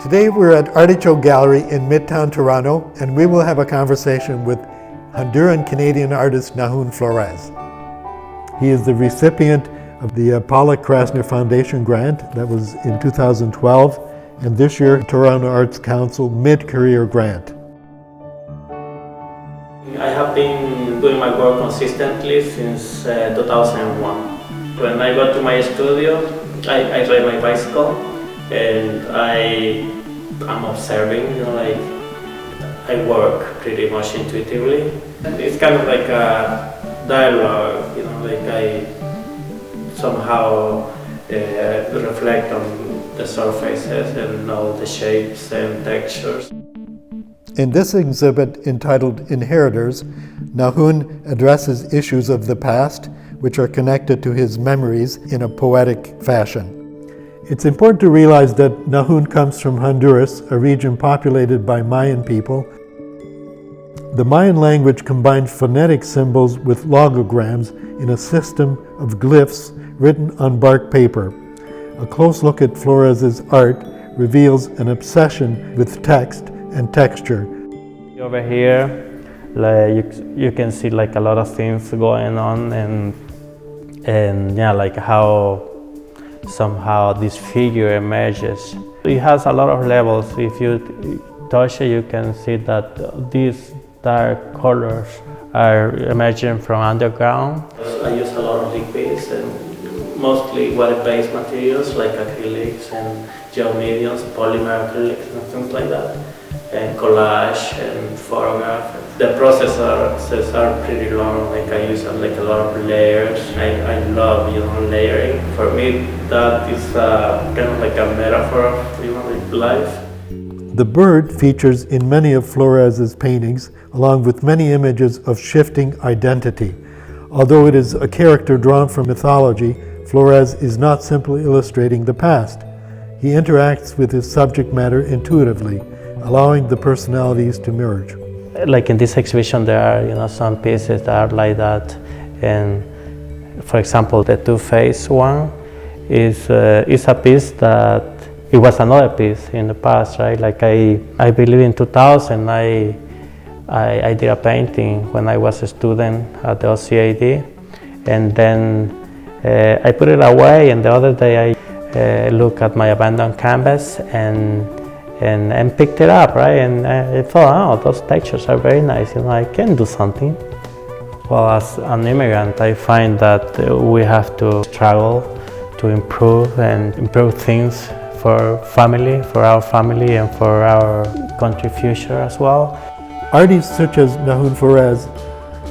Today we're at Articsok Gallery in Midtown Toronto, and we will have a conversation with Honduran-Canadian artist Nahúm Flores. He is the recipient of the Pollock-Krasner Foundation grant that was in 2012, and this year Toronto Arts Council Mid-Career Grant. I have been doing my work consistently since 2001. When I go to my studio, I ride my bicycle and I'm observing, I work pretty much intuitively. It's kind of like a dialogue, I somehow reflect on the surfaces and all the shapes and textures. In this exhibit entitled Inheritors, Nahúm addresses issues of the past which are connected to his memories in a poetic fashion. It's important to realize that Nahúm comes from Honduras, a region populated by Mayan people. The Mayan language combined phonetic symbols with logograms in a system of glyphs written on bark paper. A close look at Flores's art reveals an obsession with text and texture. Over here, you can see a lot of things going on, and how somehow this figure emerges. It has a lot of levels. If you touch it, you can see that these dark colors are emerging from underground. I use a lot of liquids and mostly water-based materials like acrylics and gel mediums, polymer acrylics and things like that, and collage and photograph. The processes are pretty long. I use a lot of layers. I love layering. For me, that is kind of like a metaphor of life. The bird features in many of Flores's paintings, along with many images of shifting identity. Although it is a character drawn from mythology, Flores is not simply illustrating the past. He interacts with his subject matter intuitively, allowing the personalities to merge. Like in this exhibition, there are some pieces that are like that, and for example, the two-faced one is a piece that it was another piece in the past, right? I believe in 2000, I did a painting when I was a student at the OCAD, and then I put it away, and the other day I looked at my abandoned canvas and picked it up, right? And I thought, oh, those textures are very nice, I can do something. Well, as an immigrant, I find that we have to struggle to improve things for our family, and for our country future as well. Artists such as Nahúm Flores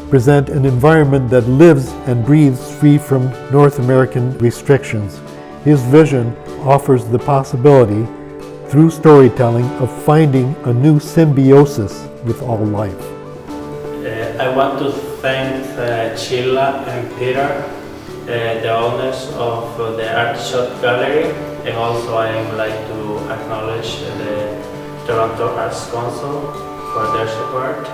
present an environment that lives and breathes free from North American restrictions. His vision offers the possibility, through storytelling, of finding a new symbiosis with all life. I want to thank Sheila and Peter, the owners of the Articsok Gallery, and also I would like to acknowledge the Toronto Arts Council for their support.